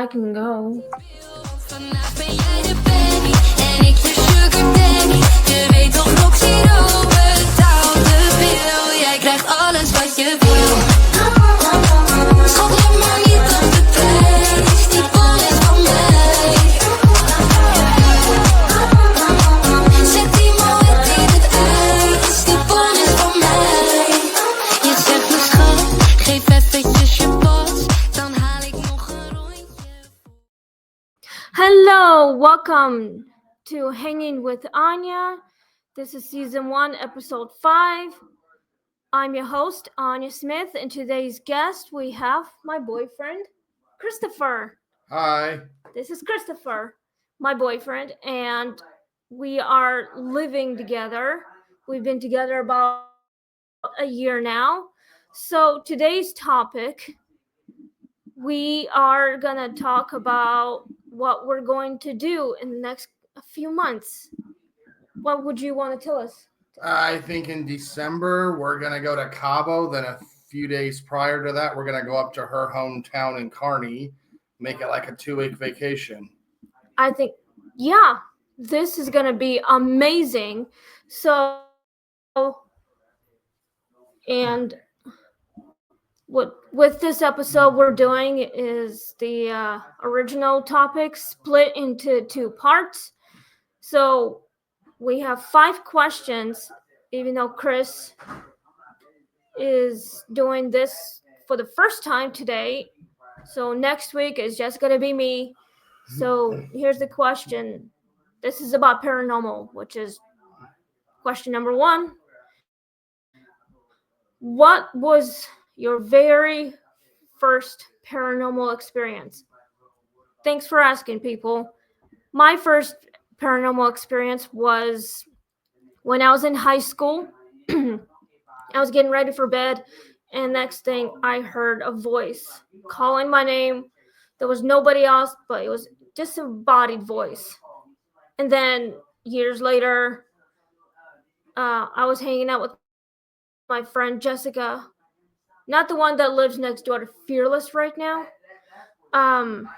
I can go. Vandaag ben jij de baby en ik je sugar daddy. Je weet toch nog zero betaalt de bill. Jij krijgt alles wat je wil. Schat, let maar niet op de prijs. Die bon is van mij. Zet die moed in het ijs. Die bon is van mij. Je zegt me schat, geef eventjes je pas. Dan haal ik nog een rondje. Hello, welcome to Hanging with Anya. This is season 1, episode 5. I'm your host, Anya Smith, and today's guest we have my boyfriend, Christopher. Hi. This is Christopher, my boyfriend, and we are living together. We've been together about a year now. So today's topic, we are gonna talk about what we're going to do in the next few months. What would you want to tell us? I think in December we're going to go to Cabo. Then a few days prior to that, we're going to go up to her hometown in Kearney, make it like a 2-week vacation. I think, yeah, this is gonna be amazing. So, and what with this episode we're doing is the original topic split into 2 parts. So we have 5 questions, even though Chris is doing this for the first time today. So next week is just going to be me. So here's the question. This is about paranormal, which is question number 1. What was your very first paranormal experience? Thanks for asking, people. My first paranormal experience was when I was in high school. I was getting ready for bed, and next thing I heard a voice calling my name. There was nobody else, but it was disembodied voice. And then years later, I was hanging out with my friend Jessica, not the one that lives next door to Fearless right now. Um,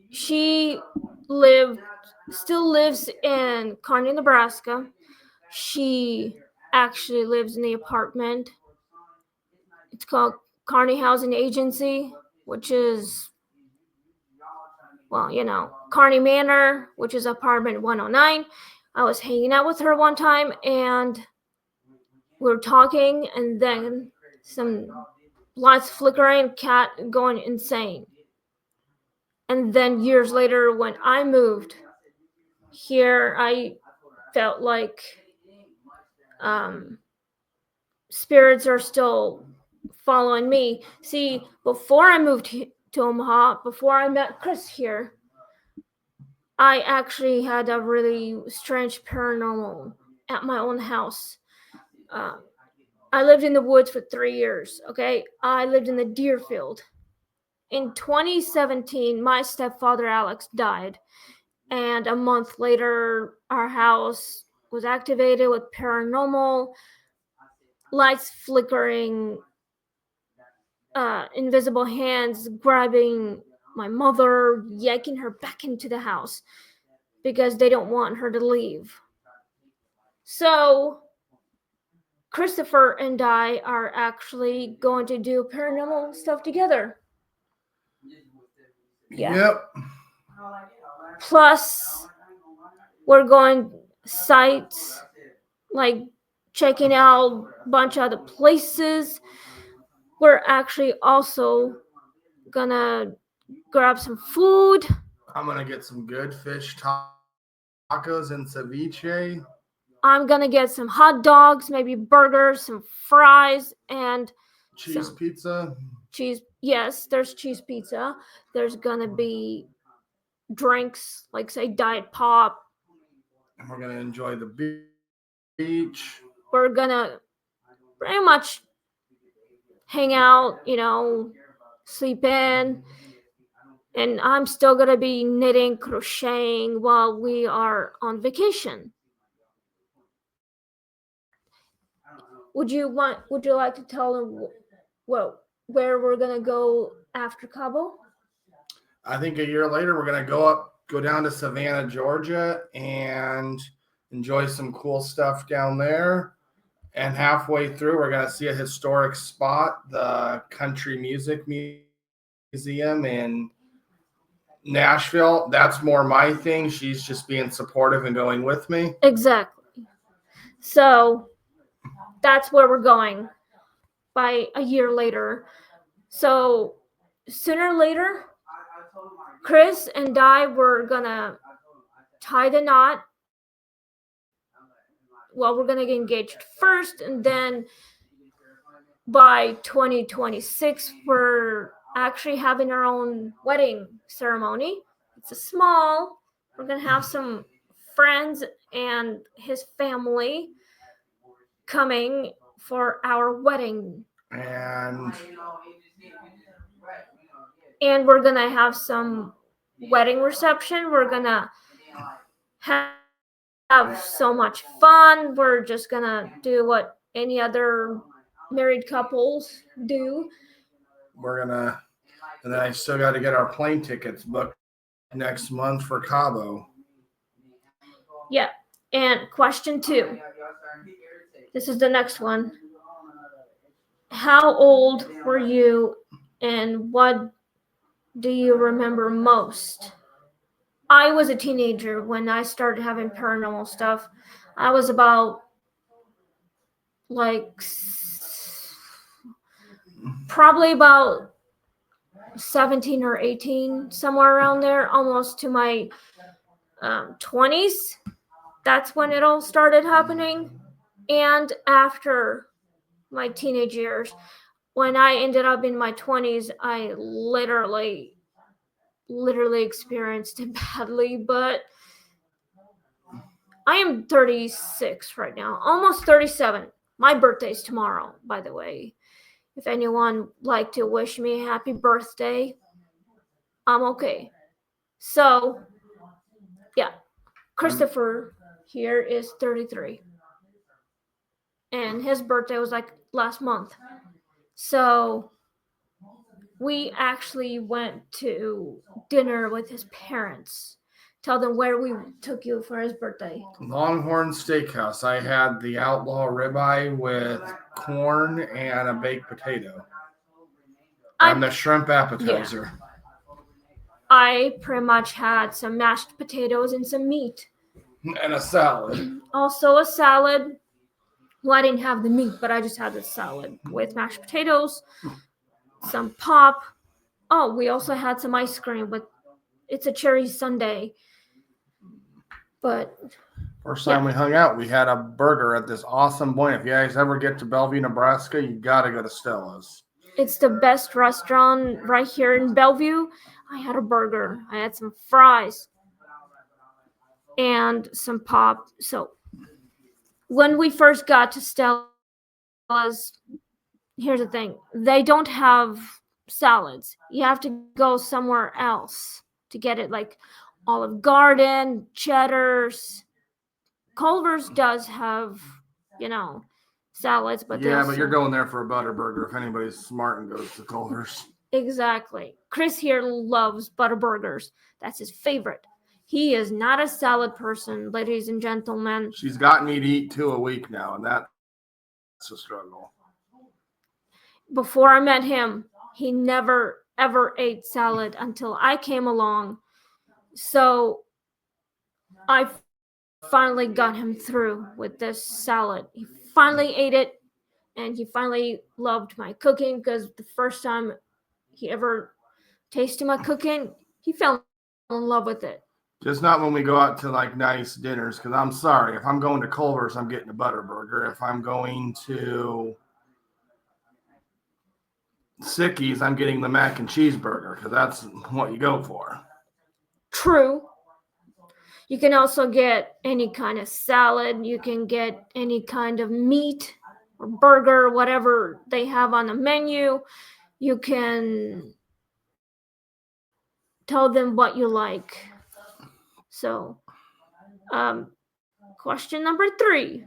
she lived, still lives in Kearney, Nebraska. She actually lives in the apartment. It's called Kearney Housing Agency, which is, well, Kearney Manor, which is apartment 109. I was hanging out with her one time, and we were talking, and then some lights flickering, cat going insane. And then years later, when I moved here, I felt like spirits are still following me. See, before I moved to Omaha, before I met Chris here, I actually had a really strange paranormal at my own house. I lived in the woods for 3 years, okay? I lived in the deer field. In 2017, my stepfather Alex died, and a month later, our house was activated with paranormal lights flickering, invisible hands grabbing my mother, yanking her back into the house because they don't want her to leave. So, Christopher and I are actually going to do paranormal stuff together. Yeah. Yep. Plus, we're going sites, like checking out a bunch of other places. We're actually also gonna grab some food. I'm going to get some good fish tacos and ceviche. I'm gonna get some hot dogs, maybe burgers, some fries, and Cheese some pizza. cheese. Yes, there's cheese pizza. There's gonna be drinks, like say Diet Pop. And we're going to enjoy the beach. We're gonna pretty much hang out, sleep in. And I'm still gonna be knitting, crocheting while we are on vacation. Would you like to tell them where we're gonna go after Cabo? I think a year later, we're going to go down to Savannah, Georgia, and enjoy some cool stuff down there. And halfway through, we're going to see a historic spot, the Country Music Museum in Nashville. That's more my thing. She's just being supportive and going with me. Exactly. So that's where we're going by a year later. So sooner or later, Chris and I were gonna tie the knot. Well, we're gonna get engaged first, and then by 2026, we're actually having our own wedding ceremony. We're gonna have some friends and his family coming for our wedding. And we're gonna have some wedding reception. We're gonna have so much fun. We're just gonna do what any other married couples do. And then I still got to get our plane tickets booked next month for Cabo. Yeah. And question 2. This is the next one. How old were you and what do you remember most? I was a teenager when I started having paranormal stuff. I was about probably about 17 or 18, somewhere around there, almost to my 20s. That's when it all started happening. And after my teenage years, when I ended up in my 20s, I literally experienced it badly. But I am 36 right now, almost 37. My birthday's tomorrow, by the way. If anyone would like to wish me a happy birthday, I'm okay. So, yeah. Christopher here is 33. And his birthday was like last month. So, we actually went to dinner with his parents. Tell them where we took you for his birthday. Longhorn Steakhouse. I had the outlaw ribeye with corn and a baked potato. And the shrimp appetizer. Yeah. I pretty much had some mashed potatoes and some meat. And a salad. Also a salad. Well, I didn't have the meat, but I just had the salad with mashed potatoes, some pop. Oh, we also had some ice cream, but it's a cherry sundae. But first time we hung out, we had a burger at this awesome point. If you guys ever get to Bellevue, Nebraska, you gotta go to Stella's. It's the best restaurant right here in Bellevue. I had a burger. I had some fries and some pop. So when we first got to Stella's, here's the thing. They don't have salads. You have to go somewhere else to get it, like Olive Garden, Cheddar's. Culver's does have, salads, but but you're going there for a butter burger if anybody's smart and goes to Culver's. Exactly. Chris here loves butter burgers. That's his favorite. He is not a salad person, ladies and gentlemen. She's gotten me to eat 2 a week now, and that's a struggle. Before I met him, he never, ever ate salad until I came along. So I finally got him through with this salad. He finally ate it, and he finally loved my cooking because the first time he ever tasted my cooking, he fell in love with it. Just not when we go out to like nice dinners, because I'm sorry, if I'm going to Culver's, I'm getting a butter burger. If I'm going to Sicky's, I'm getting the mac and cheese burger, because that's what you go for. True. You can also get any kind of salad. You can get any kind of meat or burger, whatever they have on the menu. You can tell them what you like. So, question number 3.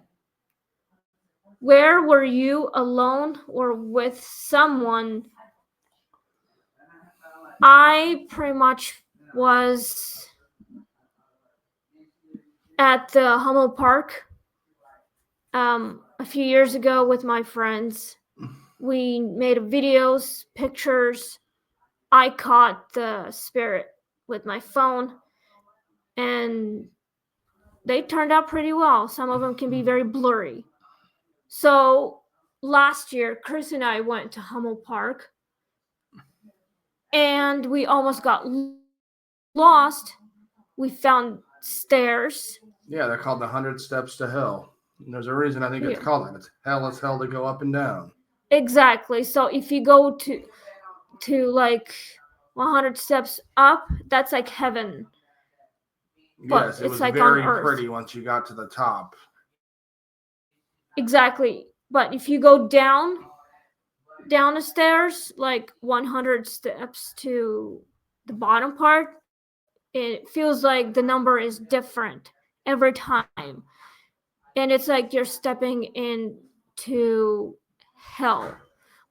Where were you alone or with someone I pretty much was at the Hummel Park a few years ago with my friends. We made videos, pictures. I caught the spirit with my phone, and they turned out pretty well. Some of them can be very blurry. So last year, Chris and I went to Hummel Park, and we almost got lost. We found stairs. Yeah, they're called the 100 Steps to Hell. And there's a reason I think it's called that. It's hell is hell to go up and down. Exactly. So if you go to like 100 steps up, that's like heaven. But Yes, it it's was like very on Earth. pretty once you got to the top. Exactly. But if you go down the stairs, like 100 steps to the bottom part, it feels like the number is different every time. And it's like you're stepping into hell,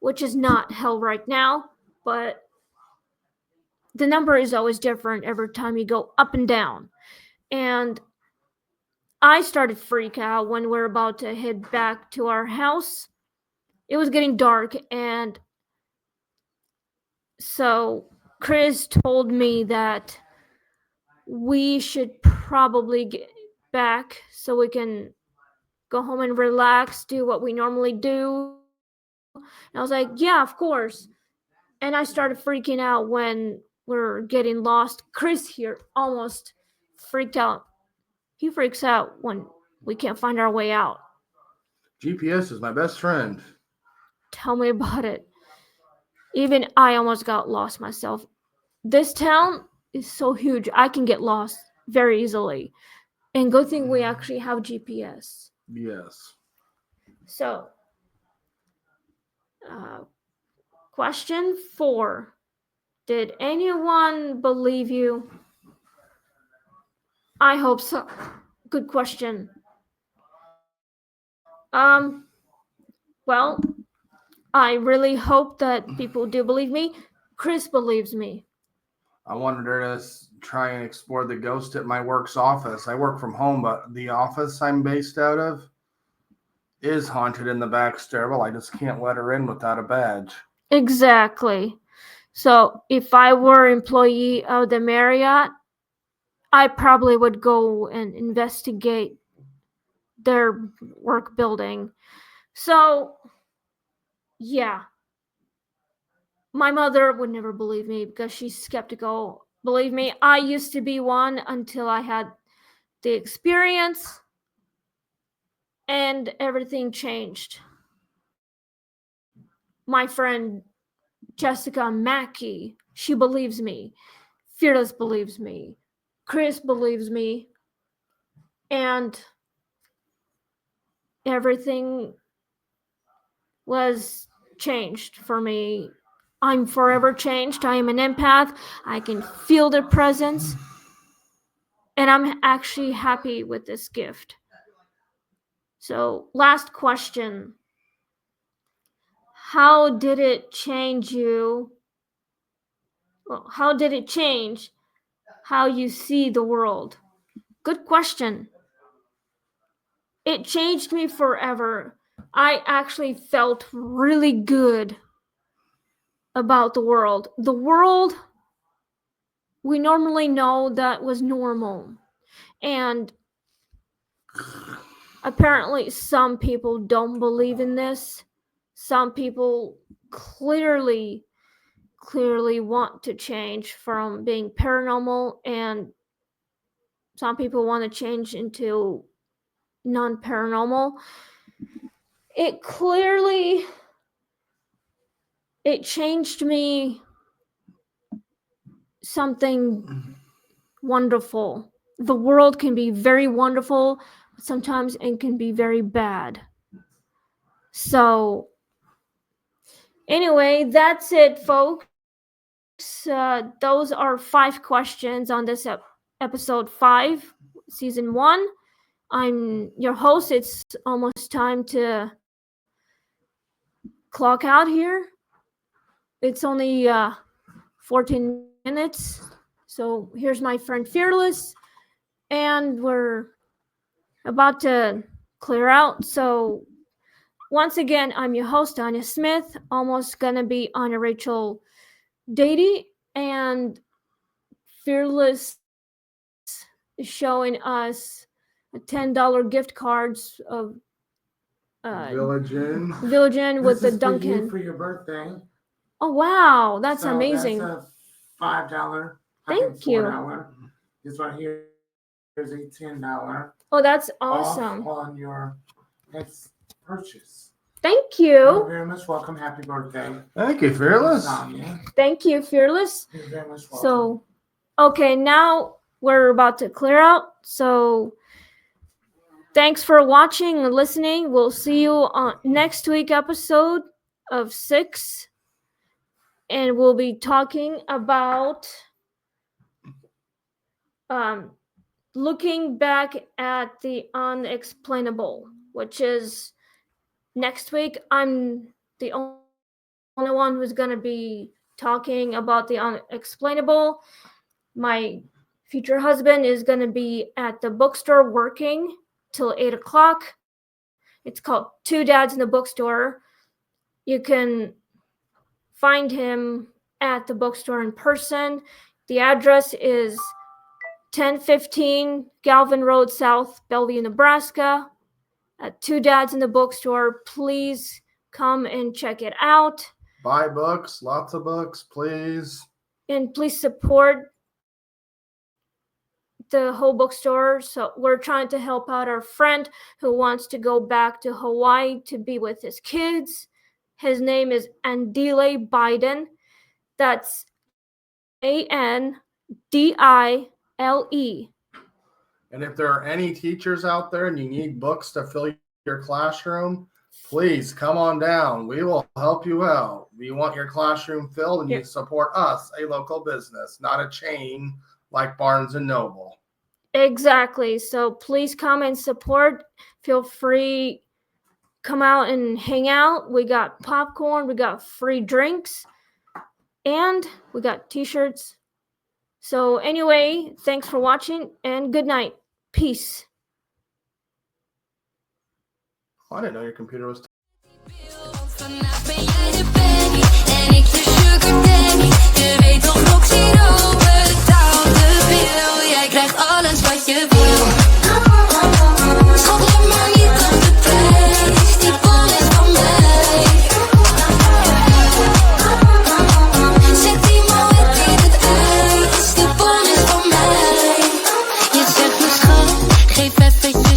which is not hell right now, but the number is always different every time you go up and down. And I started freak out when we're about to head back to our house. It was getting dark, and so Chris told me that we should probably get back so we can go home and relax, do what we normally do. And I was like, yeah, of course. And I started freaking out when we're getting lost. Chris here almost freaked out. He freaks out when we can't find our way out. GPS is my best friend. Tell me about it. Even I almost got lost myself. This town is so huge, I can get lost very easily. And good thing we actually have GPS. Yes. So, question 4. Did anyone believe you? I hope so. Good question. Well, I really hope that people do believe me. Chris believes me. I wanted her to try and explore the ghost at my work's office. I work from home, but the office I'm based out of is haunted in the back stairwell. I just can't let her in without a badge. Exactly. So if I were employee of the Marriott, I probably would go and investigate their work building. So, yeah. My mother would never believe me because she's skeptical. Believe me, I used to be one until I had the experience and everything changed. My friend Jessica Mackey, she believes me. Fearless believes me. Chris believes me. And everything was changed for me. I'm forever changed. I am an empath. I can feel their presence. And I'm actually happy with this gift. So, last question. How did it change you? Well, how did it change how you see the world? Good question. It changed me forever. I actually felt really good about the world. The world we normally know that was normal. And apparently, some people don't believe in this. Some people clearly want to change from being paranormal, and some people want to change into non-paranormal. It changed me something wonderful. The world can be very wonderful, but sometimes it can be very bad. So, anyway, that's it, folks. Those are 5 questions on this episode 5, season 1. I'm your host. It's almost time to clock out here. It's only 14 minutes. So here's my friend Fearless, and we're about to clear out. So once again, I'm your host, Anya Smith, almost gonna be Anya Rachel Dady, and Fearless is showing us a $10 gift cards of Village Inn. Village Inn with the This is Dunkin'. for your birthday. Oh wow, that's So amazing. That's a $5. Thank you. $4. This one here is a $10 Oh, that's awesome. off on your next purchase. Thank You're you. very much welcome. Happy birthday. Thank you, Fearless. Sonia. Thank you, Fearless. You're very much welcome. So, okay, now we're about to clear out. So, thanks for watching and listening. We'll see you on next week episode of 6, and we'll be talking about looking back at the unexplainable, which is next week. I'm the only one who's going to be talking about the unexplainable. My future husband is going to be at the bookstore working till 8 o'clock. It's called Two Dads in the Bookstore. You can find him at the bookstore in person. The address is 1015 Galvin Road South, Bellevue, Nebraska. At Two Dads in the Bookstore. Please come and check it out. Buy books, lots of books, please. And please support the whole bookstore. So we're trying to help out our friend who wants to go back to Hawaii to be with his kids. His name is Andile Biden. That's Andile. And if there are any teachers out there and you need books to fill your classroom, please come on down. We will help you out. We want your classroom filled, and you support us, a local business, not a chain like Barnes and Noble. Exactly. So please come and support. Feel free, come out and hang out. We got popcorn, we got free drinks, and we got t-shirts. So anyway, thanks for watching, and good night. Peace. Oh, I didn't know your computer was. Vandaag ben jij de baby en ik de sugar daddy. Je weet toch nog zero betaal de bill. Jij krijgt alles wat je wil. Schat, let maar niet op de prijs. Die bon is van mij. Zet die moed in het ijs. Die bon is van mij. Je zegt me schat, geef even